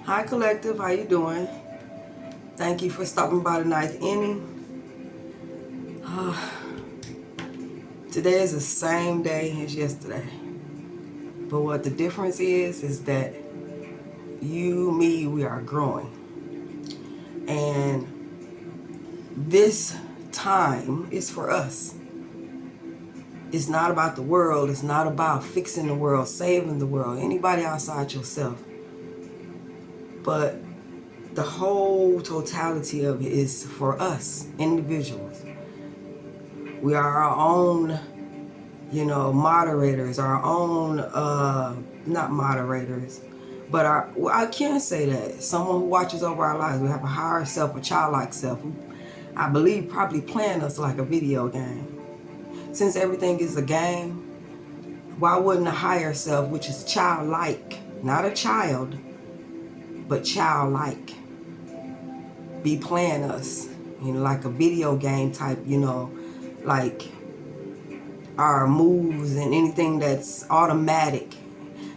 Hi Collective, how you doing? Thank you for stopping by the ninth inning. Today is the same day as yesterday. But what the difference is that you, me, we are growing. And this time is for us. It's not about the world. It's not about fixing the world, saving the world, anybody outside yourself. But the whole totality of it is for us, individuals. We are our own, moderators, our own, not moderators, but I can say that someone who watches over our lives. We have a higher self, a childlike self, who I believe probably playing us like a video game. Since everything is a game, why wouldn't a higher self, which is childlike, not a child, but childlike, be playing us, like a video game type, like our moves and anything that's automatic,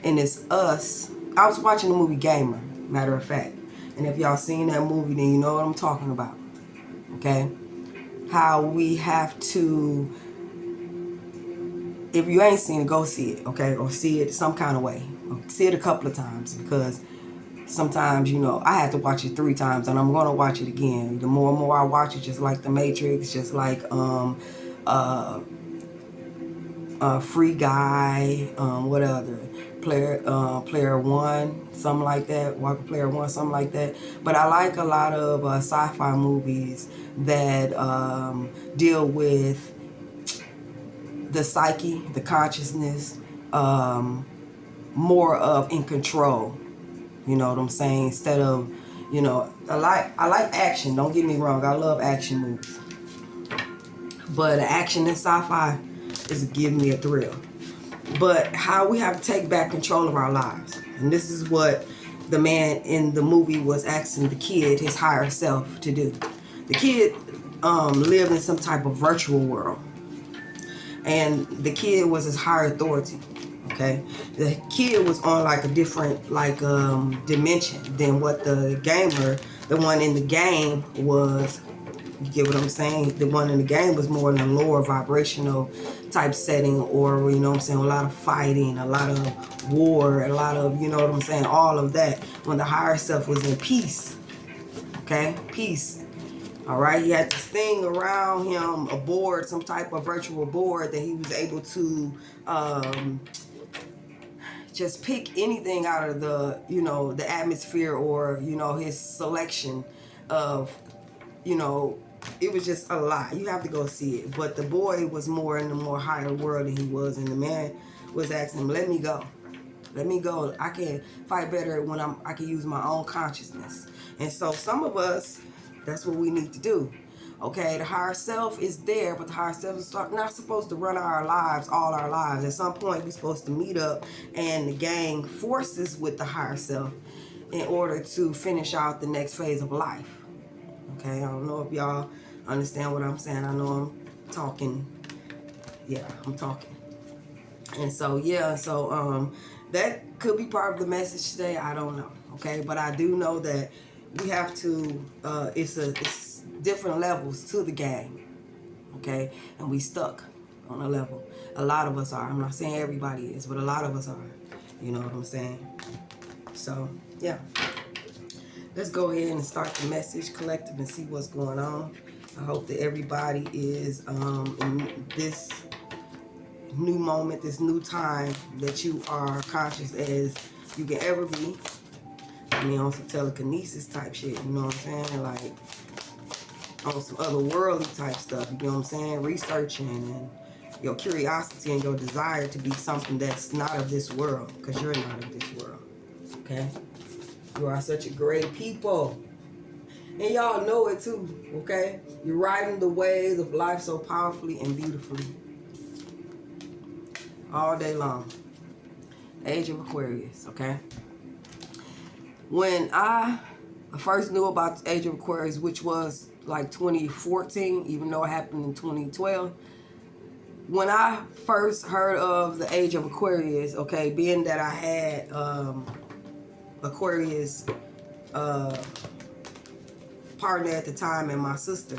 and it's us. I was watching the movie Gamer, matter of fact, and if y'all seen that movie, then you know what I'm talking about. Okay, how we have to, if you ain't seen it, go see it. Okay, or see it some kind of way, or see it a couple of times, because sometimes, I had to watch it 3 times, and I'm gonna watch it again. The more and more I watch it, just like The Matrix, just like Free Guy, what other Player One, something like that. Walker Player One, something like that. But I like a lot of sci-fi movies that deal with the psyche, the consciousness, more of in control. You know what I'm saying? Instead of, I like action. Don't get me wrong. I love action movies. But action and sci-fi is giving me a thrill. But how we have to take back control of our lives. And this is what the man in the movie was asking the kid, his higher self, to do. The kid lived in some type of virtual world. And the kid was his higher authority. Okay, the kid was on like a different dimension than what the gamer, the one in the game, was. You get what I'm saying? The one in the game was more in a lower vibrational type setting, or you know what I'm saying, a lot of fighting, a lot of war, a lot of, you know what I'm saying, all of that. When the higher self was in peace. Okay, peace. All right, he had this thing around him, a board, some type of virtual board that he was able to just pick anything out of the, the atmosphere, or, his selection of, it was just a lot. You have to go see it. But the boy was more in the more higher world than he was, and the man was asking him, let me go. Let me go. I can fight better when I can use my own consciousness. And so some of us, that's what we need to do. Okay, the higher self is there, but the higher self is not supposed to run our lives, all our lives. At some point, we're supposed to meet up and gain forces with the higher self in order to finish out the next phase of life. Okay, I don't know if y'all understand what I'm saying. I know I'm talking. Yeah, I'm talking. And so, that could be part of the message today. I don't know. Okay, but I do know that we have to, it's different levels to the game. Okay, and we stuck on a level. A lot of us are. I'm not saying everybody is, but a lot of us are. You know what I'm saying? So, yeah. Let's go ahead and start the message collective and see what's going on. I hope that everybody is in this new moment, this new time, that you are conscious as you can ever be. I mean, on some telekinesis type shit, you know what I'm saying? Like, on some otherworldly type stuff, you know what I'm saying? Researching, and your curiosity and your desire to be something that's not of this world, because you're not of this world. Okay? You are such a great people. And y'all know it too, okay? You're riding the waves of life so powerfully and beautifully. All day long. Age of Aquarius, okay? When I first knew about the Age of Aquarius, which was like 2014, even though it happened in 2012, when I first heard of the Age of Aquarius, okay, being that I had Aquarius partner at the time, and my sister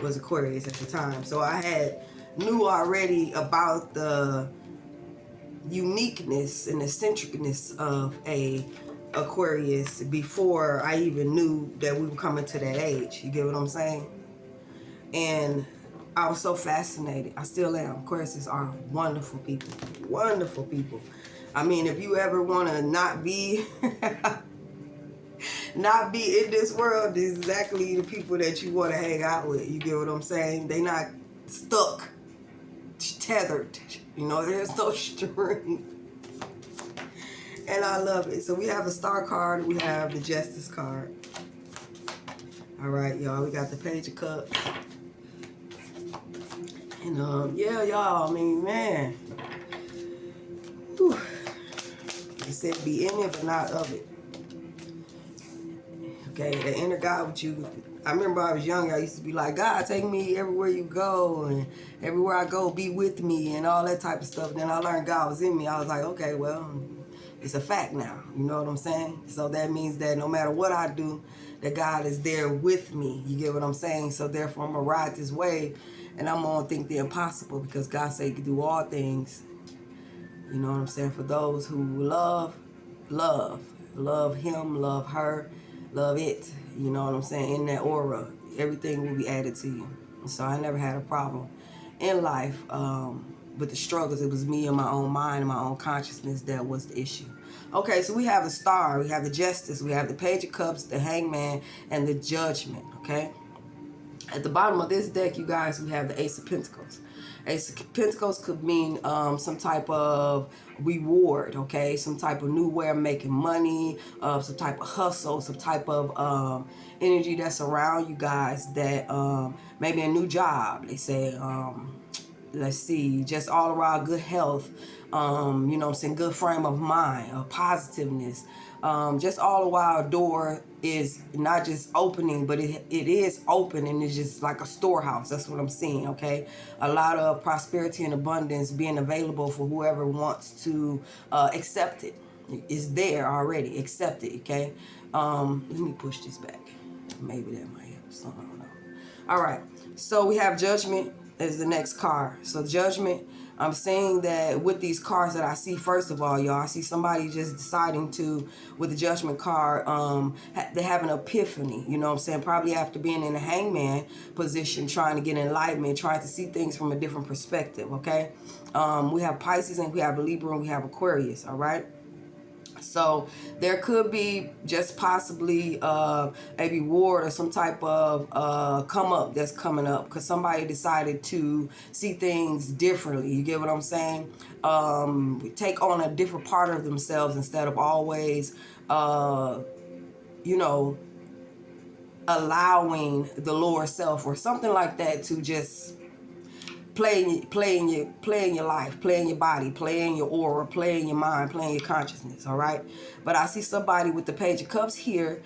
was Aquarius at the time. So I knew already about the uniqueness and eccentricness of a Aquarius before I even knew that we were coming to that age. You get what I'm saying? And I was so fascinated. I still am. Aquariuses are wonderful people. Wonderful people. I mean, if you ever want to not be not be in this world, is exactly the people that you want to hang out with. You get what I'm saying? They not stuck, tethered. You know, there's no string. And I love it. So we have the Star card. We have the Justice card. All right, y'all. We got the Page of Cups. And yeah, y'all. I mean, man. Whew. It said be in it, but not of it. Okay, the inner God with you. I remember I was young, I used to be like, God, take me everywhere you go, and everywhere I go, be with me, and all that type of stuff. Then I learned God was in me. I was like, okay, well, it's a fact now. You know what I'm saying? So that means that no matter what I do, that God is there with me. You get what I'm saying? So therefore, I'm going to ride this wave, and I'm going to think the impossible, because God said He can do all things. You know what I'm saying? For those who love Him, love her, love it. You know what I'm saying? In that aura, everything will be added to you. So I never had a problem in life with the struggles. It was me and my own mind and my own consciousness that was the issue. Okay, so we have the Star, we have the Justice, we have the Page of Cups, the Hangman, and the Judgment, okay? At the bottom of this deck, you guys, we have the Ace of Pentacles. Ace of Pentacles could mean some type of reward, okay? Some type of new way of making money, some type of hustle, some type of energy that's around you guys that maybe a new job, they say, let's see, just all around good health, you know what I'm saying, good frame of mind, positiveness. Just all the while, a door is not just opening, but it is open, and it's just like a storehouse. That's what I'm seeing, okay? A lot of prosperity and abundance being available for whoever wants to accept it. It's there already. Accept it, okay? Let me push this back. Maybe that might help. So I don't know. All right. So we have Judgment as the next card. So Judgment, I'm saying that with these cards that I see, first of all, y'all, I see somebody just deciding to, with the Judgment card, they have an epiphany, you know what I'm saying? Probably after being in the Hangman position, trying to get enlightenment, trying to see things from a different perspective, okay? We have Pisces, and we have Libra, and we have Aquarius, all right? So there could be just possibly a reward or some type of come up that's coming up, because somebody decided to see things differently. You get what I'm saying? Take on a different part of themselves instead of always, you know, allowing the lower self or something like that to just play in your life, play in your body, play in your aura, play in your mind, play in your consciousness, all right? But I see somebody with the Page of Cups here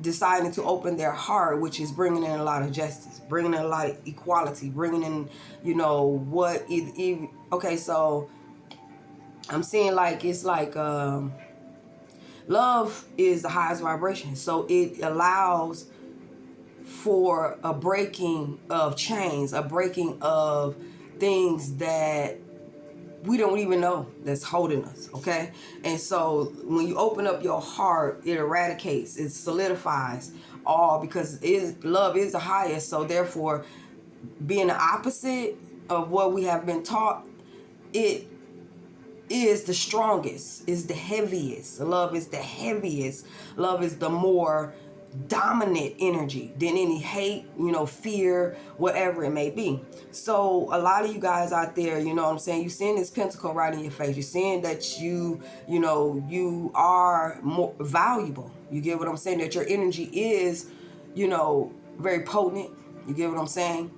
deciding to open their heart, which is bringing in a lot of justice, bringing in a lot of equality, bringing in, you know, okay, so I'm seeing like, it's like love is the highest vibration, so it allows for a breaking of chains, a breaking of things that we don't even know that's holding us, okay? And so when you open up your heart, it eradicates, it solidifies all, because love is the highest. So therefore, being the opposite of what we have been taught, it is the strongest, is the heaviest. Love is the heaviest. Love is the more dominant energy than any hate, you know, fear, whatever it may be. So a lot of you guys out there, you know what I'm saying, you're seeing this pentacle right in your face. You're seeing that you know, you are more valuable. You get what I'm saying? That your energy is, you know, very potent. You get what I'm saying?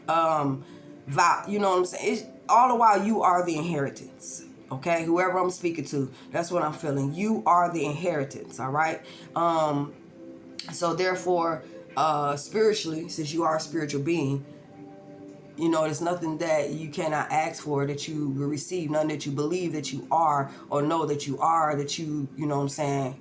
You know what I'm saying? It's, all the while, you are the inheritance. Okay, whoever I'm speaking to, that's what I'm feeling. You are the inheritance, all right? So therefore, spiritually, since you are a spiritual being, you know, there's nothing that you cannot ask for that you will receive, nothing that you believe that you are or know that you are, that you know what I'm saying,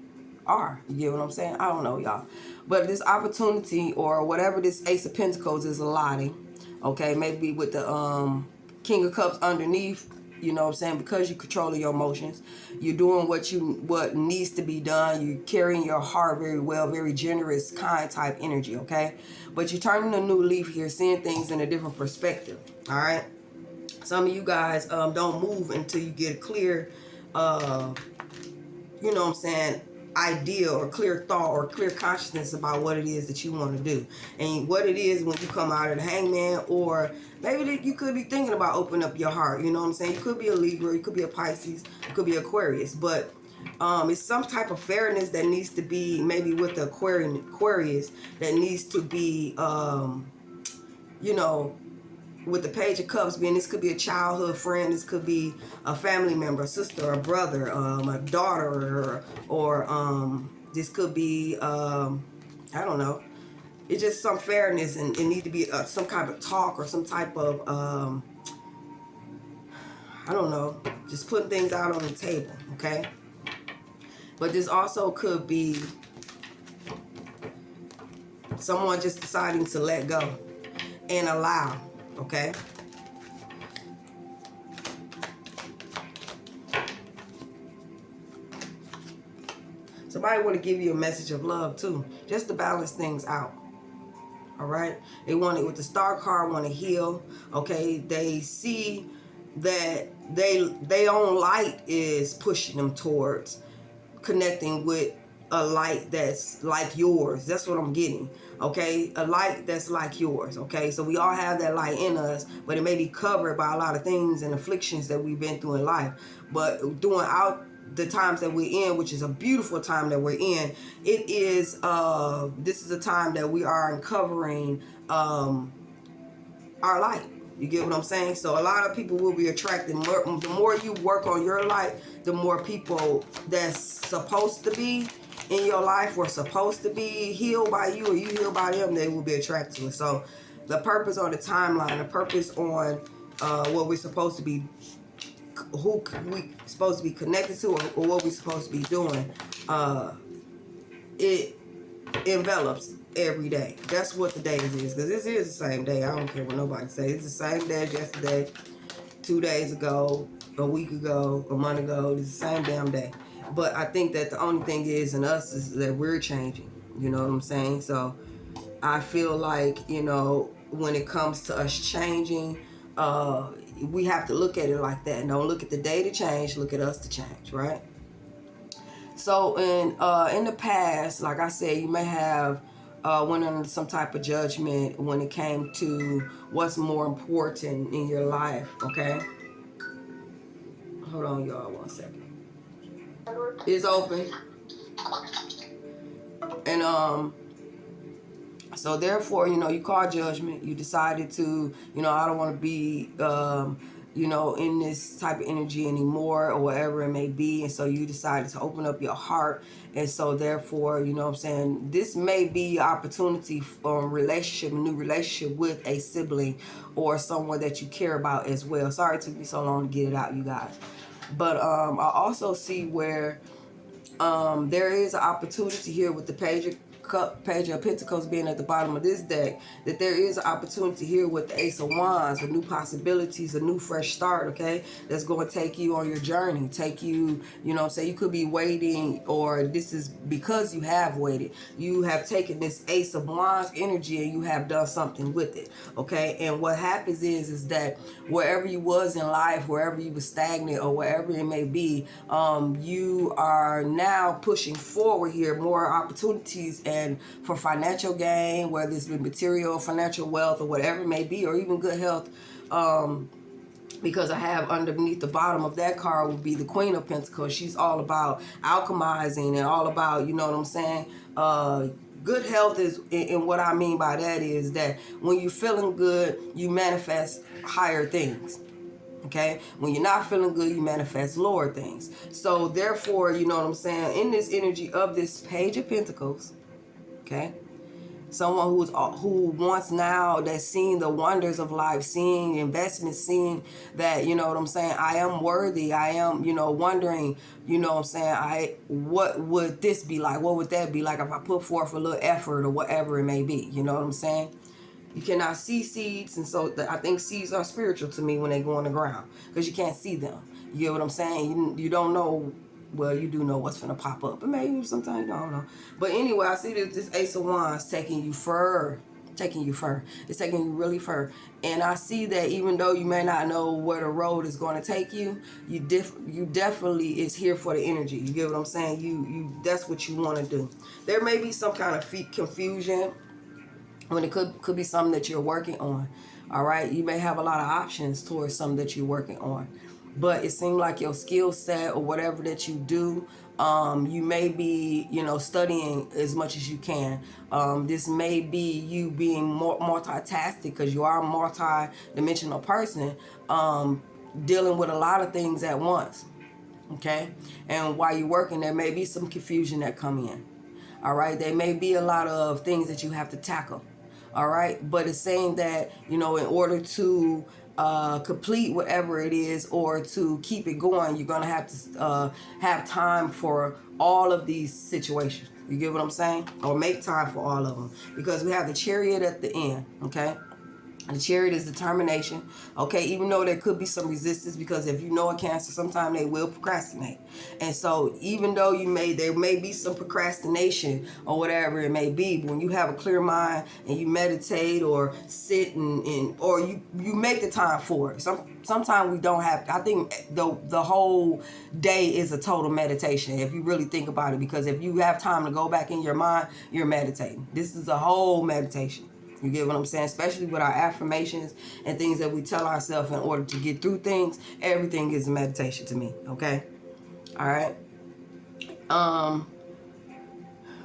are. You get what I'm saying? I don't know, y'all. But this opportunity or whatever this Ace of Pentacles is allotting, okay, maybe with the King of Cups underneath, you know what I'm saying, because you're controlling your emotions, you're doing what needs to be done, you're carrying your heart very well, very generous, kind type energy, okay? But you're turning a new leaf here, seeing things in a different perspective, all right? Some of you guys don't move until you get a clear, you know what I'm saying, idea or clear thought or clear consciousness about what it is that you want to do. And what it is when you come out of the Hangman, or maybe you could be thinking about opening up your heart, you know what I'm saying? You could be a Libra, you could be a Pisces, you could be Aquarius, but it's some type of fairness that needs to be, maybe with the Aquarius, that needs to be, you know, with the Page of Cups being, this could be a childhood friend, this could be a family member, a sister, a brother, a daughter, or this could be, I don't know. It's just some fairness, and it need to be some kind of talk or some type of, I don't know, just putting things out on the table, okay? But this also could be someone just deciding to let go and allow, okay? Somebody want to give you a message of love too, just to balance things out. All right, they want it with the Star card, want to heal. Okay, they see that their own light is pushing them towards connecting with a light that's like yours. That's what I'm getting. Okay, a light that's like yours. Okay, so we all have that light in us, but it may be covered by a lot of things and afflictions that we've been through in life. But the times that we're in, which is a beautiful time that we're in, it is this is a time that we are uncovering our light. You get what I'm saying? So a lot of people will be attracted more. The more you work on your light, the more people that's supposed to be in your life or supposed to be healed by you, or you healed by them, they will be attracted to it. So the purpose on the timeline, the purpose on what we're supposed to be, who we supposed to be connected to, or what we're supposed to be doing, it envelops every day. That's what the day is, because this is the same day. I don't care what nobody says. It's the same day as yesterday, 2 days ago, a week ago, a month ago. It's the same damn day. But I think that the only thing is in us is that we're changing. You know what I'm saying? So I feel like, you know, when it comes to us changing, we have to look at it like that. Don't look at the day to change, look at us to change, right? So in the past, like I said, you may have went under some type of judgment when it came to what's more important in your life, okay? Hold on, y'all, 1 second. It's open. And so therefore, you know, you call judgment. You decided to, you know, I don't want to be, you know, in this type of energy anymore, or whatever it may be. And so you decided to open up your heart. And so therefore, you know what I'm saying, this may be your opportunity for a relationship, a new relationship with a sibling or someone that you care about as well. Sorry it took me so long to get it out, you guys. But I also see where there is an opportunity here with the Page of Pentacles being at the bottom of this deck, that there is an opportunity here with the Ace of Wands, with new possibilities, a new fresh start, okay? That's going to take you on your journey, take you, you know what I'm saying, you could be waiting, or this is because you have waited. You have taken this Ace of Wands energy and you have done something with it, okay? And what happens is that wherever you was in life, wherever you were stagnant or wherever it may be, you are now pushing forward here, more opportunities and for financial gain, whether it's been material, financial wealth, or whatever it may be, or even good health. Because I have underneath the bottom of that card would be the Queen of Pentacles. She's all about alchemizing and all about, you know what I'm saying, good health is, and what I mean by that is that when you're feeling good, you manifest higher things. Okay, when you're not feeling good, you manifest lower things. So therefore, you know what I'm saying, in this energy of this Page of Pentacles, okay, Someone who wants now, that's seeing the wonders of life, seeing investments, seeing that, you know what I'm saying, I am worthy. I am, you know, wondering, you know what I'm saying, what would this be like? What would that be like if I put forth a little effort or whatever it may be? You know what I'm saying? You cannot see seeds, and so I think seeds are spiritual to me when they go on the ground, because you can't see them. You get what I'm saying? You don't know. Well, you do know what's gonna pop up, but maybe sometimes you don't know. But anyway, I see that this Ace of Wands taking you fur, taking you fur. It's taking you really fur, and I see that even though you may not know where the road is going to take you, you definitely is here for the energy. You get what I'm saying? You that's what you want to do. There may be some kind of confusion when it could be something that you're working on. All right, you may have a lot of options towards something that you're working on, but it seems like your skill set or whatever that you do, you may be, you know, studying as much as you can. This may be you being more multitasking, because you are a multi-dimensional person, dealing with a lot of things at once. Okay, and while you're working, there may be some confusion that come in. All right, there may be a lot of things that you have to tackle. All right, but it's saying that, you know, in order to complete whatever it is, or to keep it going, you're gonna have to have time for all of these situations. You get what I'm saying? Or make time for all of them, because we have the Chariot at the end. Okay, the Chariot is determination. Okay, even though there could be some resistance, because if you know a Cancer, sometimes they will procrastinate. And so even though there may be some procrastination or whatever it may be, but when you have a clear mind and you meditate or sit or you make the time for it. Sometimes we don't have, I think the whole day is a total meditation, if you really think about it, because if you have time to go back in your mind, you're meditating. This is a whole meditation. You get what I'm saying? Especially with our affirmations and things that we tell ourselves in order to get through things. Everything is a meditation to me. Okay? All right?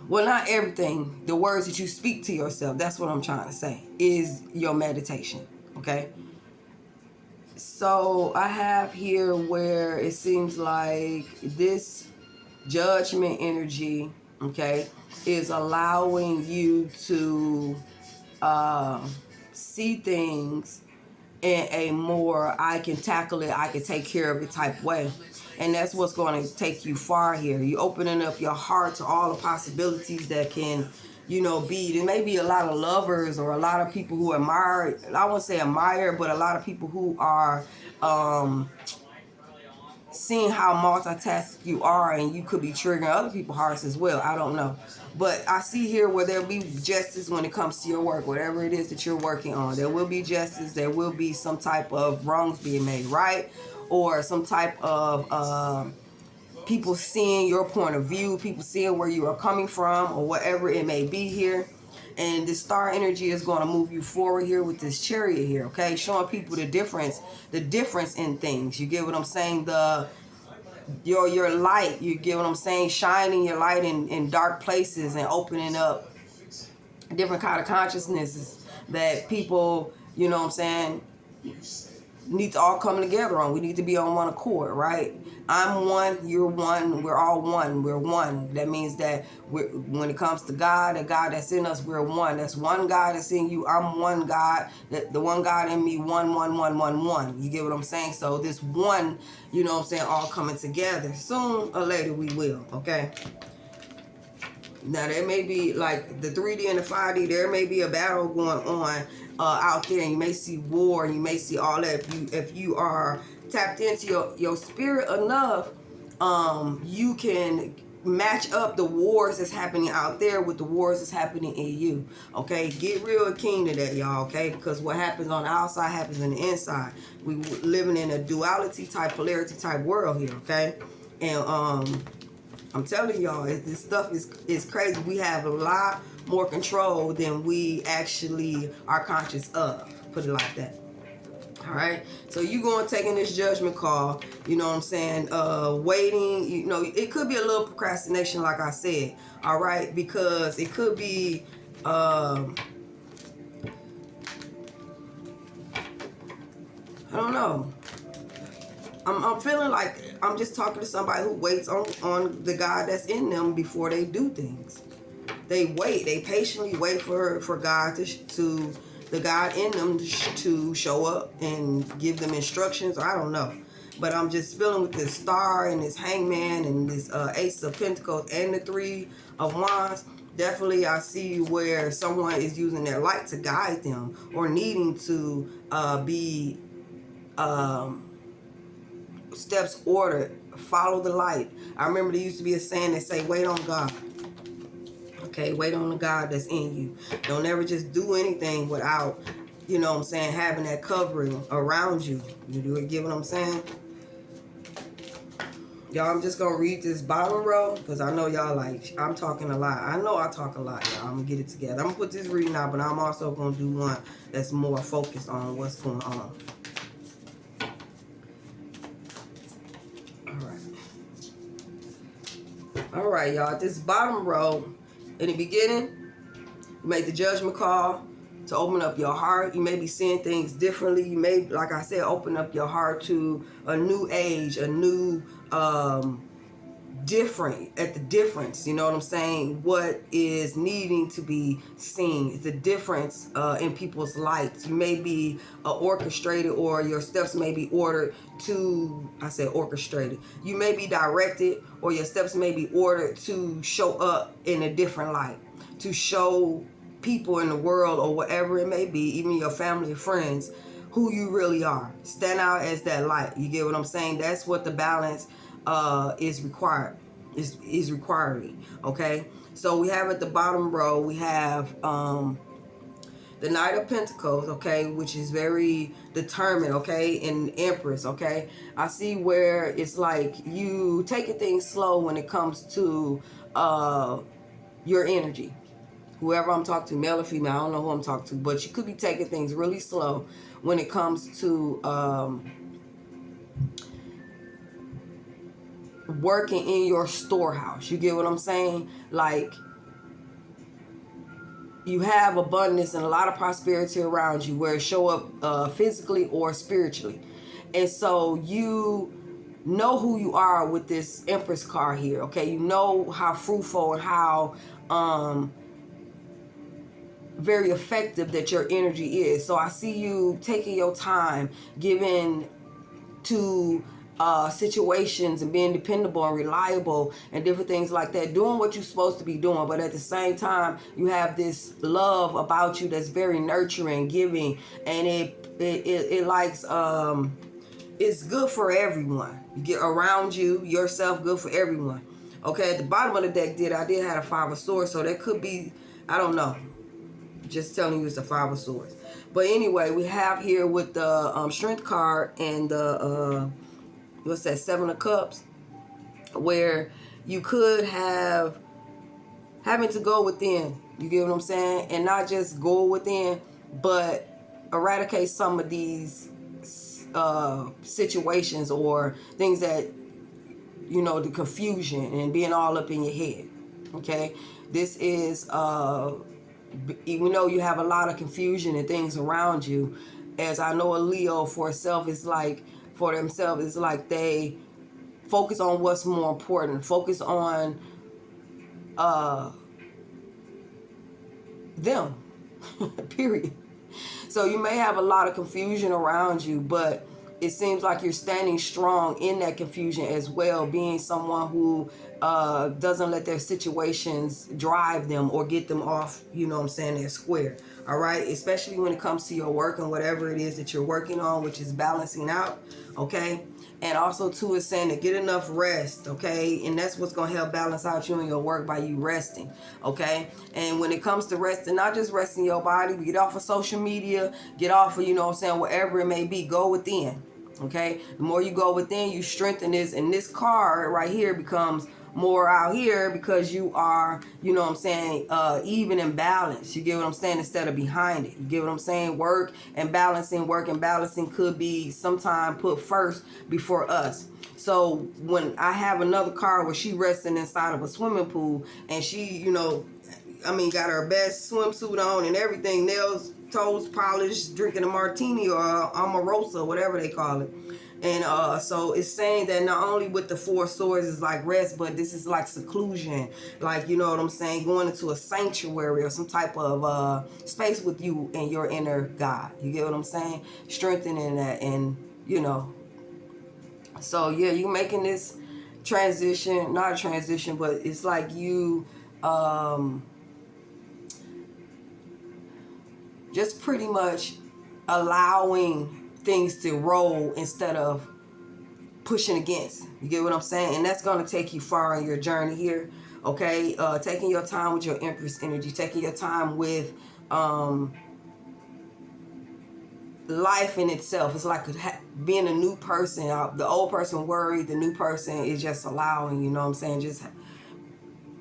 Well, not everything. The words that you speak to yourself, that's what I'm trying to say, is your meditation. Okay? So I have here where it seems like this judgment energy, okay, is allowing you to see things in a more, I can tackle it, I can take care of it type way. And that's what's going to take you far here. You're opening up your heart to all the possibilities that can, you know, be. There may be a lot of lovers or a lot of people who admire, I won't say admire, but a lot of people who are seeing how multitasking you are, and you could be triggering other people's hearts as well. I don't know. But I see here where there'll be justice when it comes to your work, whatever it is that you're working on. There will be justice. There will be some type of wrongs being made right, or some type of people seeing your point of view, people seeing where you are coming from, or whatever it may be here. And this star energy is going to move you forward here with this Chariot here, okay? Showing people the difference in things. You get what I'm saying? Your light, you get what I'm saying? Shining your light in dark places and opening up different kind of consciousnesses that people, you know what I'm saying, need to all come together on. We need to be on one accord, right? I'm one, you're one, we're all one, we're one. That means that when it comes to God, the God that's in us, we're one. That's one God that's in you, I'm one God, the one God in me, one. You get what I'm saying? So this one, you know what I'm saying, all coming together. Soon or later we will, okay? Now there may be, like the 3D and the 5D, there may be a battle going on out there, and you may see war, and you may see all that. If you are tapped into your spirit enough, you can match up the wars that's happening out there with the wars that's happening in you. Okay, get real and keen to that, y'all. Okay, because what happens on the outside happens on the inside. We living in a duality type, polarity type world here. Okay, and I'm telling y'all, this stuff is crazy. We have a lot more control than we actually are conscious of. Put it like that. All right. So you going taking this judgment call, you know what I'm saying? Waiting, you know, it could be a little procrastination, like I said. All right, because it could be I don't know. I'm feeling like I'm just talking to somebody who waits on the God that's in them before they do things. they wait. They patiently wait for God to the God in them to show up and give them instructions. I don't know. But I'm just feeling with this star and this hangman and this ace of pentacles and the 3 of wands. Definitely I see where someone is using their light to guide them or needing to be steps ordered. Follow the light. I remember there used to be a saying that say, wait on God. Okay, wait on the God that's in you. Don't ever just do anything without, you know what I'm saying, having that covering around you. You get what I'm saying? Y'all, I'm just going to read this bottom row because I know y'all like, I'm talking a lot. I know I talk a lot, y'all. I'm going to get it together. I'm going to put this reading out, but I'm also going to do one that's more focused on what's going on. All right, y'all. This bottom row, in the beginning, you make the judgment call to open up your heart. You may be seeing things differently. You may, like I said, open up your heart to a new age, a new difference, you know what I'm saying? What is needing to be seen is the difference in people's lights. You may be orchestrated, or your steps may be ordered to, I said orchestrated. You may be directed, or your steps may be ordered to show up in a different light, to show people in the world or whatever it may be, even your family or friends, who you really are. Stand out as that light. You get what I'm saying? That's what the balance is requiring. Okay, so we have at the bottom row, we have the Knight of Pentacles, okay, which is very determined, okay, and Empress, okay. I see where it's like you taking things slow when it comes to your energy. Whoever I'm talking to, male or female, I don't know who I'm talking to, but you could be taking things really slow when it comes to working in your storehouse. You get what I'm saying? Like, you have abundance and a lot of prosperity around you, where it show up physically or spiritually. And so you know who you are with this Empress card here, okay? You know how fruitful and how very effective that your energy is. So I see you taking your time, giving to situations and being dependable and reliable and different things like that, doing what you're supposed to be doing. But at the same time, you have this love about you that's very nurturing, giving, and it likes it's good for everyone. You get around you, yourself, good for everyone. Okay, at the bottom of the deck, I did have a 5 of Swords, so that could be, I don't know, just telling you it's a 5 of Swords. But anyway, we have here with the Strength card and the what's that, 7 of Cups, where you could have having to go within. You get what I'm saying? And not just go within, but eradicate some of these situations or things that, you know, the confusion and being all up in your head. Okay, this is even though you have a lot of confusion and things around you, as I know a Leo for itself is like, for themselves, it's like they focus on what's more important, focus on them, period. So you may have a lot of confusion around you, but it seems like you're standing strong in that confusion as well, being someone who doesn't let their situations drive them or get them off, you know what I'm saying, their square. All right, especially when it comes to your work and whatever it is that you're working on, which is balancing out. Okay, and also too is saying to get enough rest. Okay, and that's what's going to help balance out you and your work, by you resting. Okay, and when it comes to resting, not just resting your body, but get off of social media, get off of, you know what I'm saying, wherever it may be, go within. Okay, the more you go within, you strengthen this, and this card right here becomes more out here because you are, you know what I'm saying, even and balanced. You get what I'm saying, instead of behind it. You get what I'm saying? Work and balancing could be sometime put first before us. So when I have another card where she resting inside of a swimming pool, and she, you know, I mean, got her best swimsuit on and everything, nails, toes polished, drinking a martini or a Amorosa, whatever they call it. And so it's saying that not only with the Four Swords is like rest, but this is like seclusion, like, you know what I'm saying, going into a sanctuary or some type of space with you and your inner God. You get what I'm saying? Strengthening that, and you know. So yeah, you making this transition, not a transition, but it's like you just pretty much allowing things to roll instead of pushing against. You get what I'm saying? And that's going to take you far on your journey here. Okay, taking your time with your Empress energy, taking your time with life in itself. It's like being a new person. The old person worried, the new person is just allowing, you know what I'm saying? Just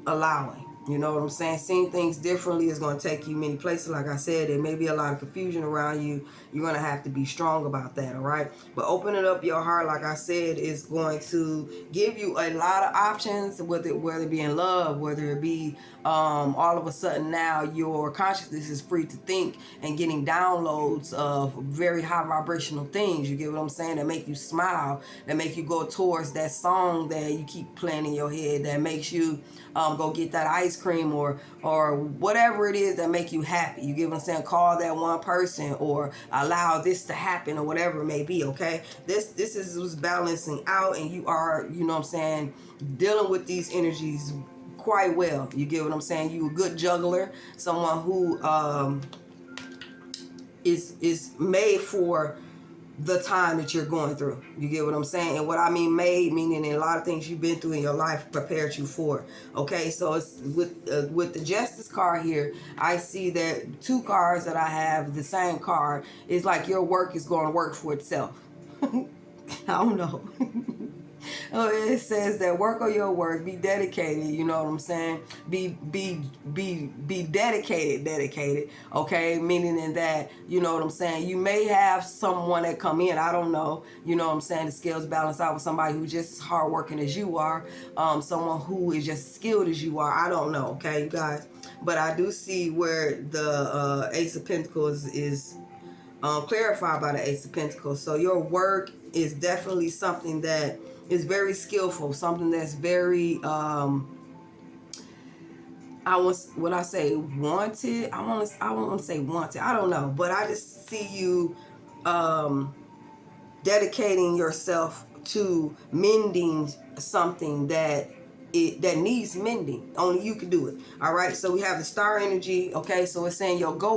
allowing. You know what I'm saying? Seeing things differently is going to take you many places. Like I said, there may be a lot of confusion around you. You're going to have to be strong about that, all right? But opening up your heart, like I said, is going to give you a lot of options, whether it be in love, whether it be all of a sudden now your consciousness is free to think and getting downloads of very high vibrational things. You get what I'm saying? That make you smile, that make you go towards that song that you keep playing in your head, that makes you go get that ice cream or whatever it is that make you happy. You get what I'm saying? Call that one person or allow this to happen or whatever it may be, okay? This is what's balancing out, and you are, you know what I'm saying, dealing with these energies quite well. You get what I'm saying? You a good juggler, someone who is made for the time that you're going through. You get what I'm saying? And what I mean made, meaning a lot of things you've been through in your life prepared you for. Okay, so it's with the Justice card here, I see that two cards that I have, the same card, is like your work is going to work for itself. I don't know. It says that work on your work, be dedicated, you know what I'm saying? Be dedicated, okay? Meaning in that, you know what I'm saying? You may have someone that come in, I don't know, you know what I'm saying? The scales balance out with somebody who's just as hardworking as you are, someone who is just skilled as you are. I don't know, okay, you guys? But I do see where the Ace of Pentacles is clarified by the Ace of Pentacles. So your work is definitely something that is very skillful, something that's very when I say wanted, I want to say wanted, I don't know, but I just see you dedicating yourself to mending something that needs mending. Only you can do it. All right. So we have the star energy. Okay. So it's saying, yo, go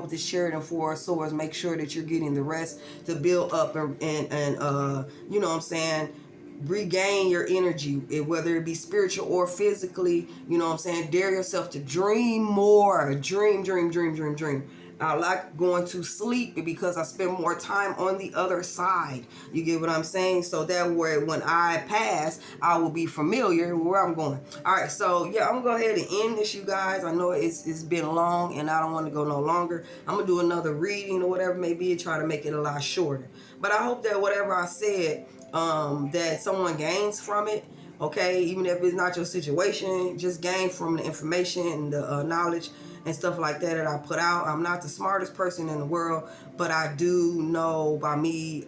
with the Chariot and Four Swords. Make sure that you're getting the rest to build up and you know what I'm saying, regain your energy, whether it be spiritual or physically. You know what I'm saying? Dare yourself to dream more. Dream. I like going to sleep because I spend more time on the other side. You get what I'm saying? So that way when I pass, I will be familiar with where I'm going. All right, so yeah, I'm gonna go ahead and end this, you guys. I know it's been long and I don't want to go no longer. I'm gonna do another reading or whatever it may be and try to make it a lot shorter. But I hope that whatever I said, that someone gains from it. Okay, even if it's not your situation, just gain from the information and the knowledge and stuff like that I put out. I'm not the smartest person in the world, but I do know by me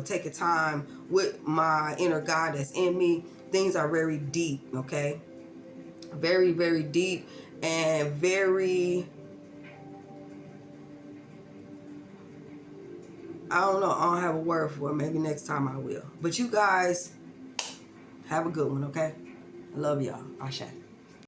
taking time with my inner God that's in me, things are very deep, okay? Very, very deep and very, I don't know, I don't have a word for it. Maybe next time I will. But you guys have a good one, okay? I love y'all. Ashe.